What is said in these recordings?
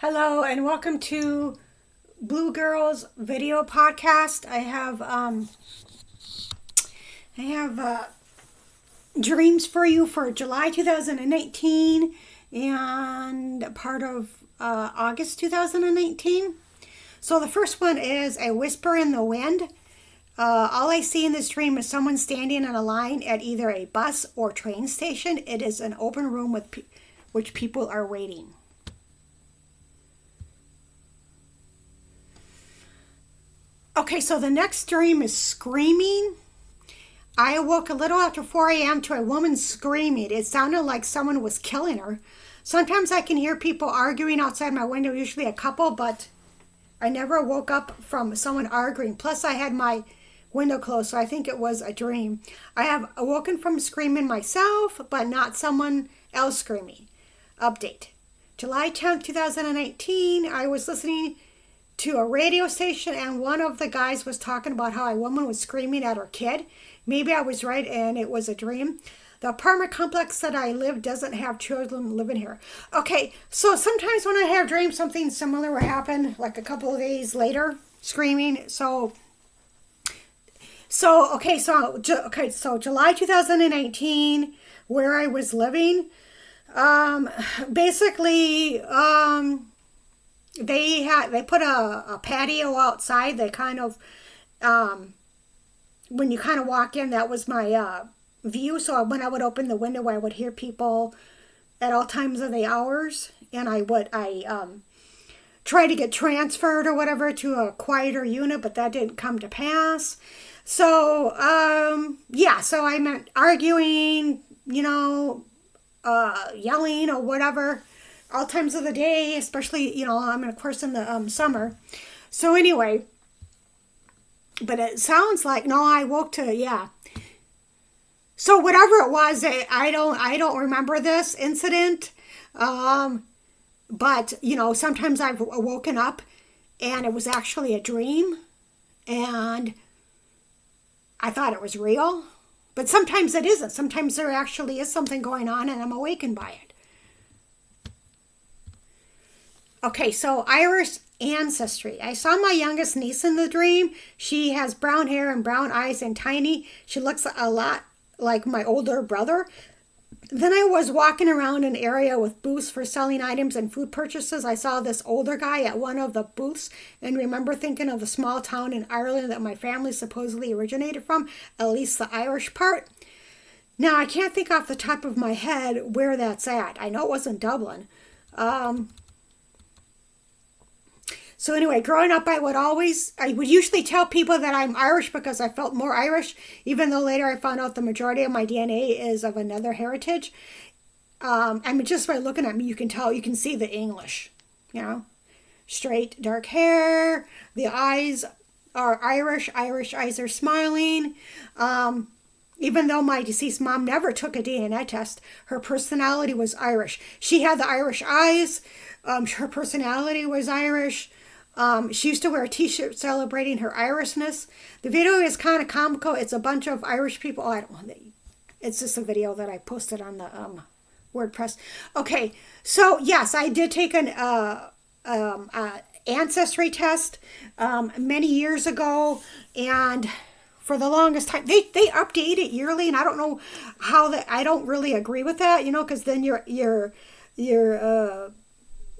Hello and welcome to Blue Girls Video Podcast. I have dreams for you for July 2019 and part of August 2019. So the first one is a whisper in the wind. All I see in this dream is someone standing in a line at either a bus or train station. It is an open room with which people are waiting. Okay, so the next dream is screaming. I awoke a little after 4 a.m. to a woman screaming. It sounded like someone was killing her. Sometimes I can hear people arguing outside my window, usually a couple, but I never woke up from someone arguing. Plus, I had my window closed, so I think it was a dream. I have awoken from screaming myself, but not someone else screaming. Update. July 10th, 2019, I was listening to a radio station, and one of the guys was talking about how a woman was screaming at her kid. Maybe I was right and it was a dream. The apartment complex that I live doesn't have children living here. Okay, so sometimes when I have dreams, something similar will happen, like a couple of days later, screaming. So July 2018, where I was living, basically, they put a patio outside. They kind of, when you kind of walk in, that was my view. So when I would open the window, I would hear people at all times of the hours, and I try to get transferred or whatever to a quieter unit, but that didn't come to pass. So so I meant arguing, yelling or whatever, all times of the day, especially, I'm of course in the summer. So anyway, but it sounds like, no, I woke to, yeah. So whatever it was, I don't remember this incident. But, sometimes I've woken up and it was actually a dream and I thought it was real. But sometimes it isn't. Sometimes there actually is something going on and I'm awakened by it. Okay, so Irish ancestry. I saw my youngest niece in the dream. She has brown hair and brown eyes and tiny. She looks a lot like my older brother. Then I was walking around an area with booths for selling items and food purchases. I saw this older guy at one of the booths and remember thinking of the small town in Ireland that my family supposedly originated from, at least the Irish part. Now, I can't think off the top of my head where that's at. I know it wasn't Dublin. So anyway, growing up, I would usually tell people that I'm Irish because I felt more Irish, even though later I found out the majority of my DNA is of another heritage. Just by looking at me, you can see the English, straight, dark hair, the eyes are Irish eyes are smiling. Even though my deceased mom never took a DNA test, her personality was Irish. She had the Irish eyes. Her personality was Irish. She used to wear a t-shirt celebrating her Irishness. The video is kind of comical. It's a bunch of Irish people. Oh, I don't want it's just a video that I posted on the WordPress. Okay, so yes, I did take an ancestry test many years ago, and for the longest time, they update it yearly, and I don't know how that. I don't really agree with that, because then your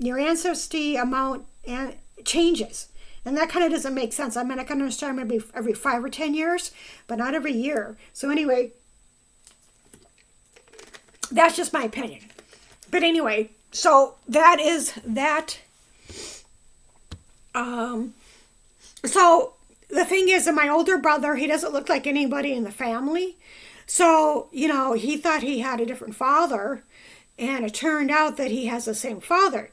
ancestry amount and changes, and that kind of doesn't make sense. I mean, I can understand maybe every 5 or 10 years, but not every year. So anyway, that's just my opinion. But anyway, so that is that. So the thing is that my older brother, he doesn't look like anybody in the family. So, he thought he had a different father, and it turned out that he has the same father.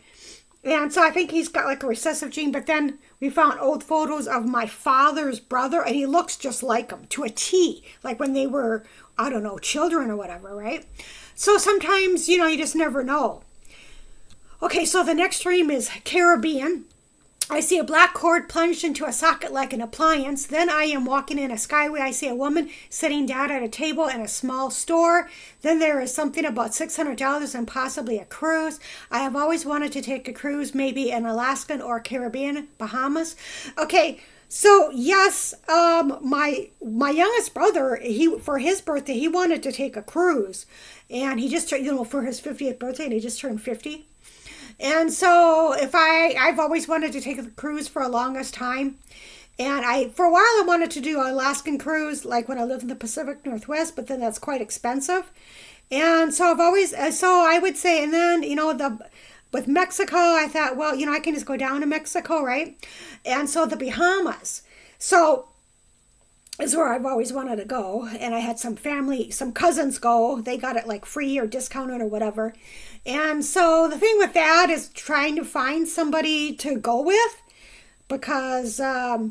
And so I think he's got like a recessive gene, but then we found old photos of my father's brother, and he looks just like him to a T, like when they were, I don't know, children or whatever, right? So sometimes, you just never know. Okay, so the next dream is Caribbean. I see a black cord plunged into a socket like an appliance. Then I am walking in a skyway. I see a woman sitting down at a table in a small store. Then there is something about $600 and possibly a cruise. I have always wanted to take a cruise, maybe in Alaskan or Caribbean, Bahamas. Okay, so yes, my youngest brother, he for his birthday, he wanted to take a cruise, and he just turned, for his 50th birthday, and he just turned 50. And so I've always wanted to take a cruise for a longest time. And for a while I wanted to do an Alaskan cruise, like when I lived in the Pacific Northwest, but then that's quite expensive. And so I would say, and then, with Mexico, I thought, well, I can just go down to Mexico, right? And so the Bahamas. So is where I've always wanted to go. And I had some cousins go. They got it like free or discounted or whatever. And so the thing with that is trying to find somebody to go with, because I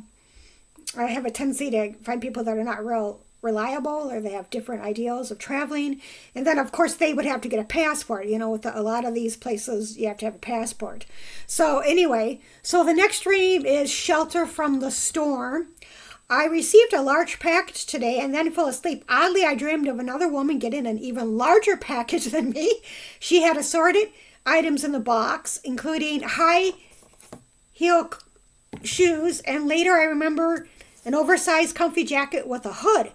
have a tendency to find people that are not real reliable, or they have different ideals of traveling. And then, of course, they would have to get a passport. With a lot of these places, you have to have a passport. So anyway, the next dream is shelter from the storm. I received a large package today and then fell asleep. Oddly, I dreamed of another woman getting an even larger package than me. She had assorted items in the box, including high heel shoes, and later I remember an oversized comfy jacket with a hood.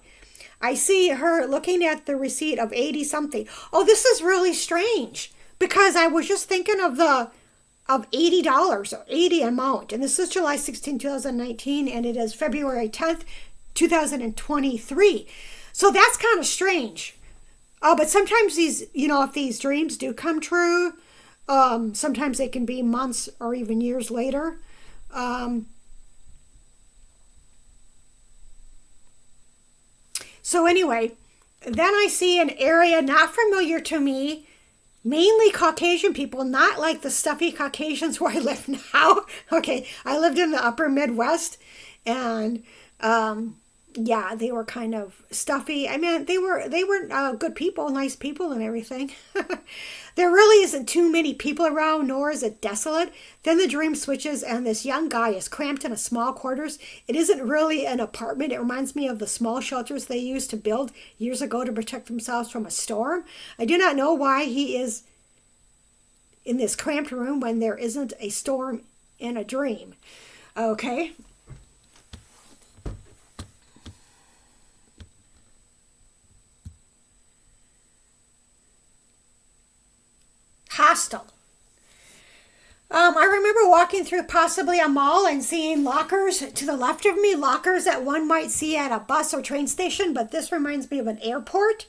I see her looking at the receipt of 80 something. Oh, this is really strange, because I was just thinking of $80, or 80 amount. And this is July 16, 2019, and it is February 10th, 2023. So that's kind of strange. But sometimes if these dreams do come true, sometimes they can be months or even years later. So anyway, then I see an area not familiar to me, mainly Caucasian people, not like the stuffy Caucasians where I live now. Okay, I lived in the upper Midwest, and yeah, they were kind of stuffy. I mean, they were good people, nice people and everything. There really isn't too many people around, nor is it desolate. Then the dream switches, and this young guy is cramped in a small quarters. It isn't really an apartment. It reminds me of the small shelters they used to build years ago to protect themselves from a storm. I do not know why he is in this cramped room when there isn't a storm in a dream. Okay. Hostile. I remember walking through possibly a mall and seeing lockers to the left of me, lockers that one might see at a bus or train station, but this reminds me of an airport.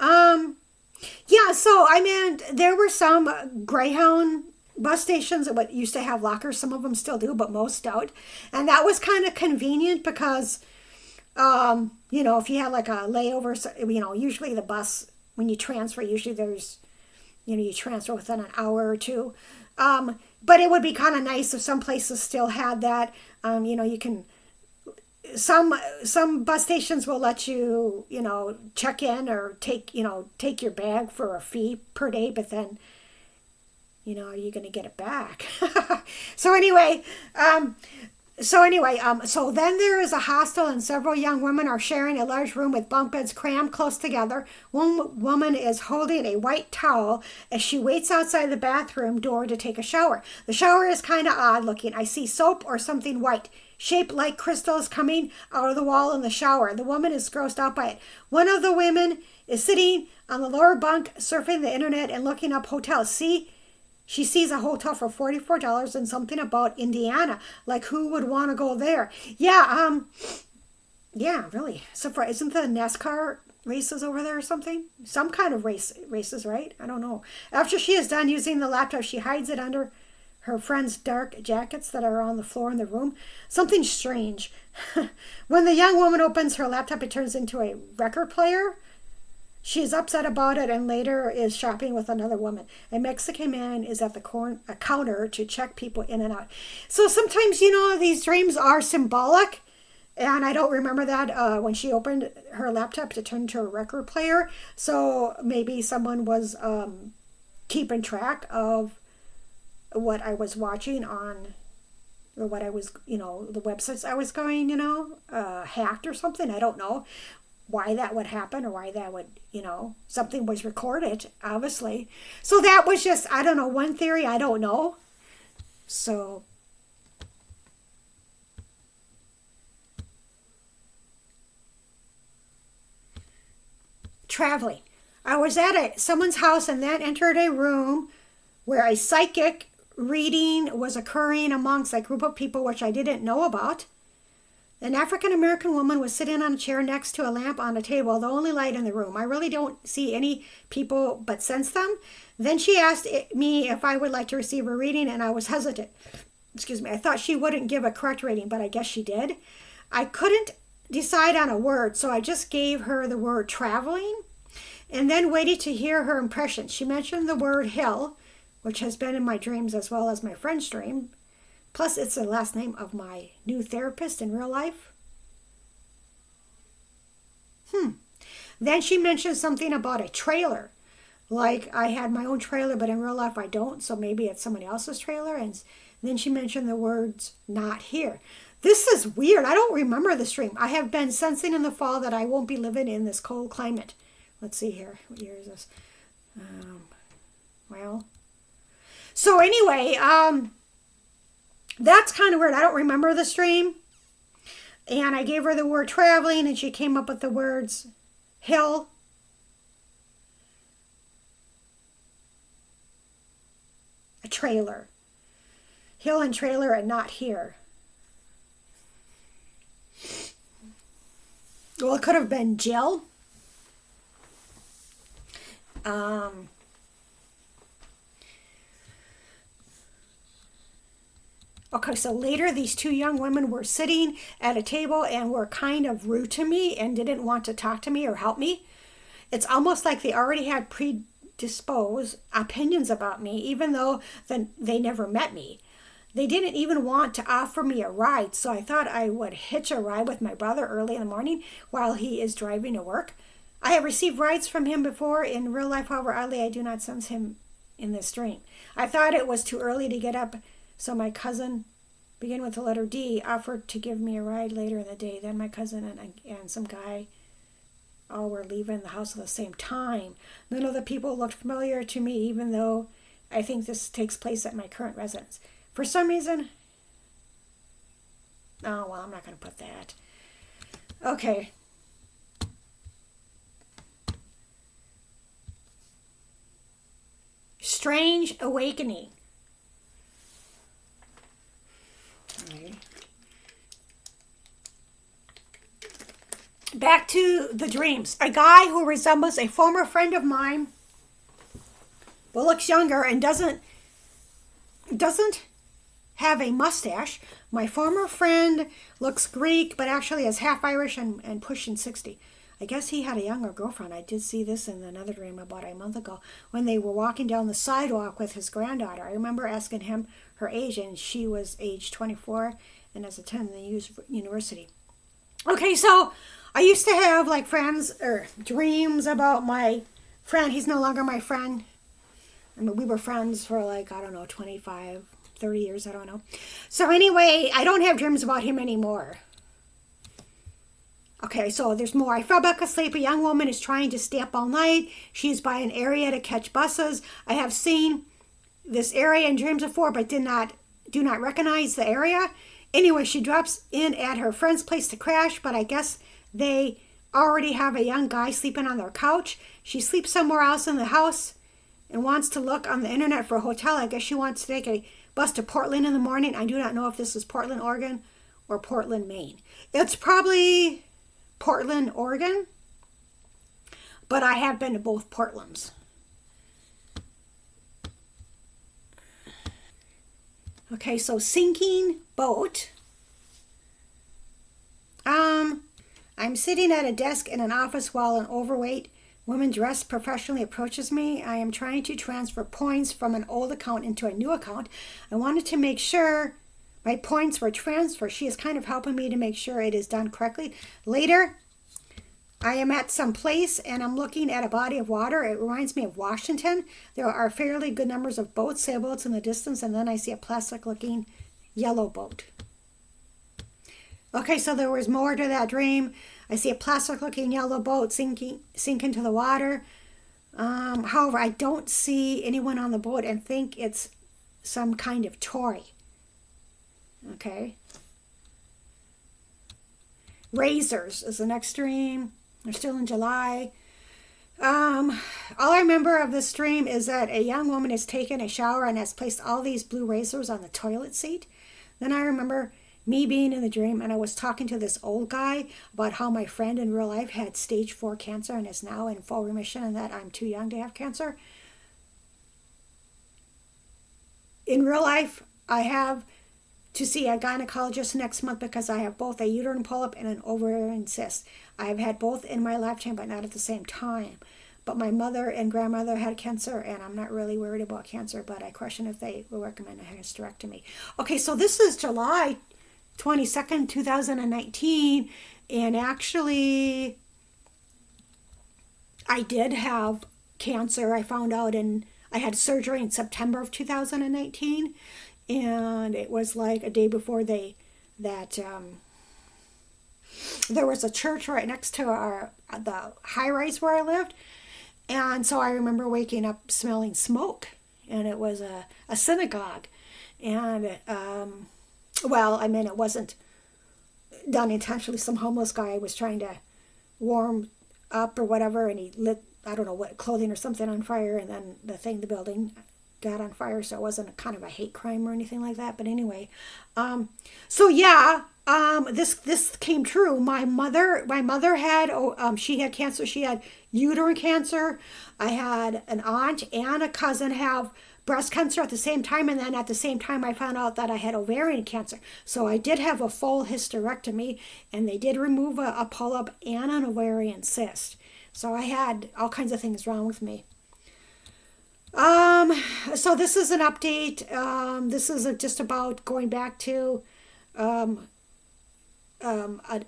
Yeah, so I mean, there were some Greyhound bus stations that used to have lockers. Some of them still do, but most don't. And that was kind of convenient because, if you had like a layover, usually the bus, when you transfer, usually there's, you transfer within an hour or two. But it would be kind of nice if some places still had that. You can, some bus stations will let you, check in or take your bag for a fee per day, but then, are you going to get it back? So anyway, so then there is a hostel, and several young women are sharing a large room with bunk beds crammed close together. One woman is holding a white towel as she waits outside the bathroom door to take a shower. The shower is kind of odd looking. I see soap or something white, shaped like crystals, coming out of the wall in the shower. The woman is grossed out by it. One of the women is sitting on the lower bunk, surfing the internet and looking up hotels. She sees a hotel for $44 and something about Indiana. Like, who would want to go there? Yeah, really. So far, isn't the NASCAR races over there or something? Some kind of races, right? I don't know. After she is done using the laptop, she hides it under her friend's dark jackets that are on the floor in the room. Something strange. When the young woman opens her laptop, it turns into a record player. She is upset about it and later is shopping with another woman. A Mexican man is at the counter to check people in and out. So sometimes, these dreams are symbolic. And I don't remember that when she opened her laptop to turn to a record player. So maybe someone was keeping track of what I was watching on or what I was, the websites I was going, hacked or something. I don't know why that would happen or why that would, something was recorded, obviously. So that was just, I don't know, one theory. I don't know. So traveling. I was at someone's house and then entered a room where a psychic reading was occurring amongst a group of people which I didn't know about. An African-American woman was sitting on a chair next to a lamp on a table, the only light in the room. I really don't see any people but sense them. Then she asked me if I would like to receive a reading, and I was hesitant. Excuse me. I thought she wouldn't give a correct reading, but I guess she did. I couldn't decide on a word, so I just gave her the word traveling and then waited to hear her impression. She mentioned the word hill, which has been in my dreams as well as my friend's dream. Plus, it's the last name of my new therapist in real life. Then she mentioned something about a trailer. Like I had my own trailer, but in real life I don't, so maybe it's somebody else's trailer. And then she mentioned the words, not here. This is weird. I don't remember this dream. I have been sensing in the fall that I won't be living in this cold climate. Let's see here. What year is this? So anyway, that's kind of weird. I don't remember the stream. And I gave her the word traveling, and she came up with the words hill, a trailer. Hill and trailer and not here. Well, it could have been Jill. Okay, so later these two young women were sitting at a table and were kind of rude to me and didn't want to talk to me or help me. It's almost like they already had predisposed opinions about me, even though they never met me. They didn't even want to offer me a ride, so I thought I would hitch a ride with my brother early in the morning while he is driving to work. I have received rides from him before. In real life, however, oddly, I do not sense him in this dream. I thought it was too early to get up, so my cousin, begin with the letter D, offered to give me a ride later in the day. Then my cousin and some guy all were leaving the house at the same time. None of the people looked familiar to me, even though I think this takes place at my current residence. For some reason, oh, well, I'm not going to put that. Okay. Strange awakening. Okay. Back to the dreams. A guy who resembles a former friend of mine, but looks younger and doesn't have a mustache. My former friend looks Greek, but actually is half Irish and pushing 60. I guess he had a younger girlfriend. I did see this in another dream about a month ago when they were walking down the sidewalk with his granddaughter. I remember asking him her age, and she was age 24 and is attending the university. Okay, so I used to have like friends or dreams about my friend. He's no longer my friend. I mean, we were friends for 25, 30 years, I don't know. So anyway, I don't have dreams about him anymore. Okay, so there's more. I fell back asleep. A young woman is trying to stay up all night. She's by an area to catch buses. I have seen this area in dreams before, but do not recognize the area. Anyway, she drops in at her friend's place to crash, but I guess they already have a young guy sleeping on their couch. She sleeps somewhere else in the house and wants to look on the internet for a hotel. I guess she wants to take a bus to Portland in the morning. I do not know if this is Portland, Oregon or Portland, Maine. It's probably Portland, Oregon, but I have been to both Portlands. Okay, so sinking boat. I'm sitting at a desk in an office while an overweight woman dressed professionally approaches me. I am trying to transfer points from an old account into a new account. I wanted to make sure my points were transferred. She is kind of helping me to make sure it is done correctly. Later, I am at some place and I'm looking at a body of water. It reminds me of Washington. There are fairly good numbers of boats, sailboats in the distance, and then I see a plastic-looking yellow boat. Okay, so there was more to that dream. I see a plastic-looking yellow boat sink into the water. However, I don't see anyone on the boat and think it's some kind of toy. Okay. Razors is the next dream. They're still in July. All I remember of this dream is that a young woman has taken a shower and has placed all these blue razors on the toilet seat. Then I remember me being in the dream and I was talking to this old guy about how my friend in real life had stage 4 cancer and is now in full remission and that I'm too young to have cancer. In real life, I have to see a gynecologist next month because I have both a uterine polyp and an ovarian cyst. I have had both in my lifetime, but not at the same time. But my mother and grandmother had cancer, and I'm not really worried about cancer, but I question if they will recommend a hysterectomy. Okay, so this is July 22nd, 2019, and actually, I did have cancer. I found out I had surgery in September of 2019, and it was like a day before there was a church right next to the high rise where I lived, and so I remember waking up smelling smoke, and it was a synagogue, and it wasn't done intentionally. Some homeless guy was trying to warm up or whatever, and he lit, I don't know what, clothing or something on fire, and then the building got on fire, so it wasn't a kind of a hate crime or anything like that. But anyway, this came true. My mother had she had cancer. She had uterine cancer. I had an aunt and a cousin have breast cancer at the same time, and then at the same time I found out that I had ovarian cancer. So I did have a full hysterectomy, and they did remove a polyp and an ovarian cyst. So I had all kinds of things wrong with me. So this is an update. This is just about going back to an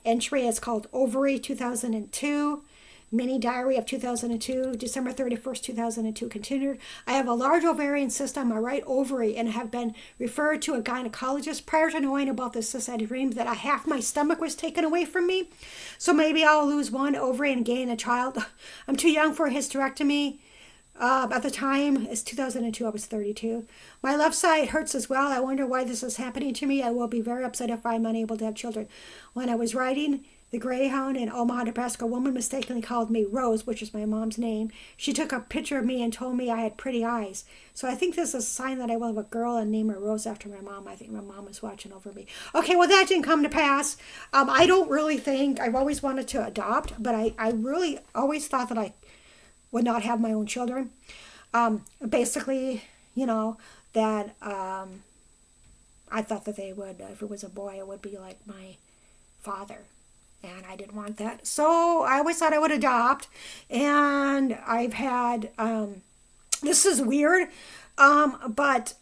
entry. It's called Ovary 2002, Mini Diary of 2002, December 31st, 2002 continued. I have a large ovarian cyst on my right ovary and have been referred to a gynecologist. Prior to knowing about this cyst, I dreamed that half my stomach was taken away from me. So maybe I'll lose one ovary and gain a child. I'm too young for a hysterectomy. At the time, it's 2002, I was 32. My left side hurts as well. I wonder why this is happening to me. I will be very upset if I'm unable to have children. When I was riding the Greyhound in Omaha, Nebraska, a woman mistakenly called me Rose, which is my mom's name. She took a picture of me and told me I had pretty eyes. So I think this is a sign that I will have a girl and name her Rose after my mom. I think my mom is watching over me. Okay, well, that didn't come to pass. I don't really think, I've always wanted to adopt, but I really always thought that I would not have my own children. Basically, that I thought that they would, if it was a boy, it would be like my father. And I didn't want that. So I always thought I would adopt. And I've had, this is weird, but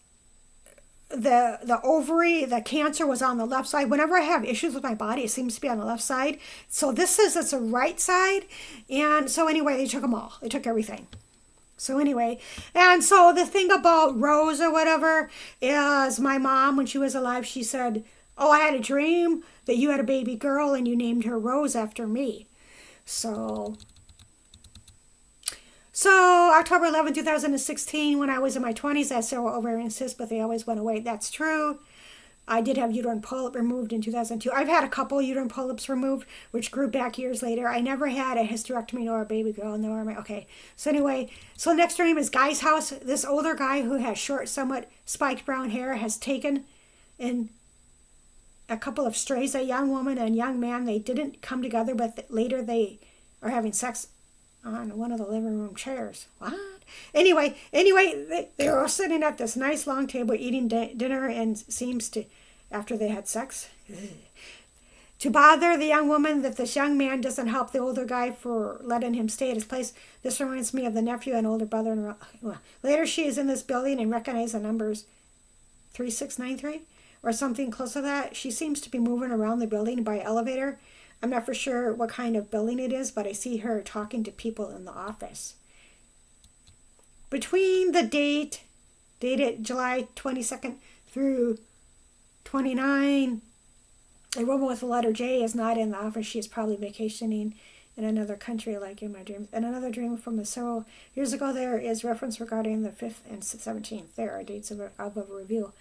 the ovary, the cancer was on the left side. Whenever I have issues with my body, it seems to be on the left side. So this says it's a right side. And so anyway, they took them all. They took everything. So anyway, and so the thing about Rose or whatever is my mom, when she was alive, she said, oh, I had a dream that you had a baby girl and you named her Rose after me. So October 11, 2016, when I was in my 20s, I had several ovarian cysts, but they always went away. That's true. I did have uterine polyp removed in 2002. I've had a couple uterine polyps removed, which grew back years later. I never had a hysterectomy nor a baby girl. Okay. So anyway, so next dream is Guy's house. This older guy who has short, somewhat spiked brown hair has taken in a couple of strays, a young woman and young man. They didn't come together, but later they are having sex on one of the living room chairs. What? Anyway, they were all sitting at this nice long table eating dinner, and seems to, after they had sex, to bother the young woman that this young man doesn't help the older guy for letting him stay at his place. This reminds me of the nephew and older brother. Later, she is in this building and recognizes the numbers 3693 or something close to that. She seems to be moving around the building by elevator. I'm not for sure what kind of building it is, but I see her talking to people in the office. Between the dated July 22nd through 29. A woman with the letter J is not in the office. She is probably vacationing in another country, like in my dream. And another dream from several years ago, there is reference regarding the 5th and 17th. There are dates of a review.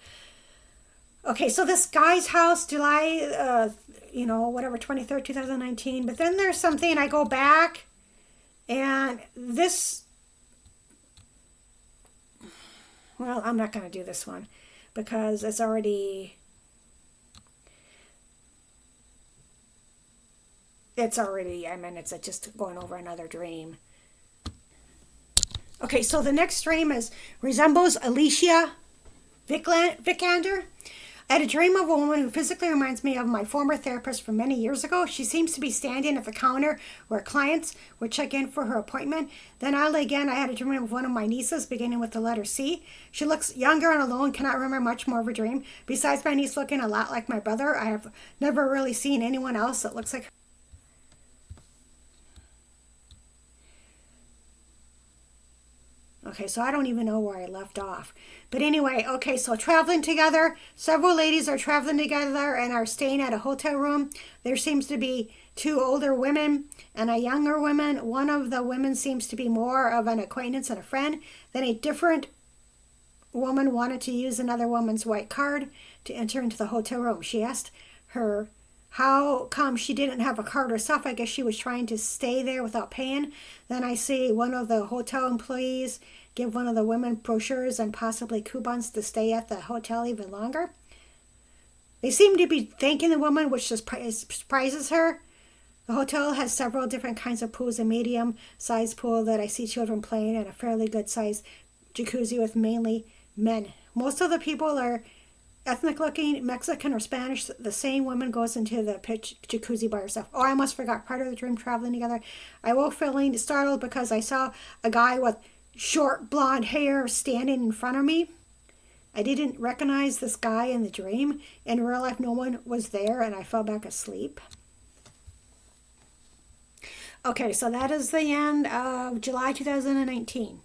Okay, so this guy's house, July, 23rd, 2019. But then there's something, I go back, and this, well, I'm not going to do this one because it's already, it's just going over another dream. Okay, so the next dream resembles Alicia Vikander. I had a dream of a woman who physically reminds me of my former therapist from many years ago. She seems to be standing at the counter where clients would check in for her appointment. Then oddly again, I had a dream of one of my nieces beginning with the letter C. She looks younger and alone, cannot remember much more of a dream. Besides my niece looking a lot like my brother, I have never really seen anyone else that looks like her. Okay, so I don't even know where I left off. But anyway, okay, so traveling together. Several ladies are traveling together and are staying at a hotel room. There seems to be 2 older women and a younger woman. One of the women seems to be more of an acquaintance and a friend. Then a different woman wanted to use another woman's white card to enter into the hotel room. She asked her how come she didn't have a card herself. I guess she was trying to stay there without paying. Then I see one of the hotel employees give one of the women brochures and possibly coupons to stay at the hotel even longer. They seem to be thanking the woman, which surprises her. The hotel has several different kinds of pools, a medium-sized pool that I see children playing, and a fairly good-sized jacuzzi with mainly men. Most of the people are ethnic-looking, Mexican or Spanish. The same woman goes into the jacuzzi by herself. Oh, I almost forgot part of the dream traveling together. I woke feeling startled because I saw a guy with short blonde hair standing in front of me. I didn't recognize this guy in the dream. In real life, no one was there, and I fell back asleep. Okay, so that is the end of July 2019.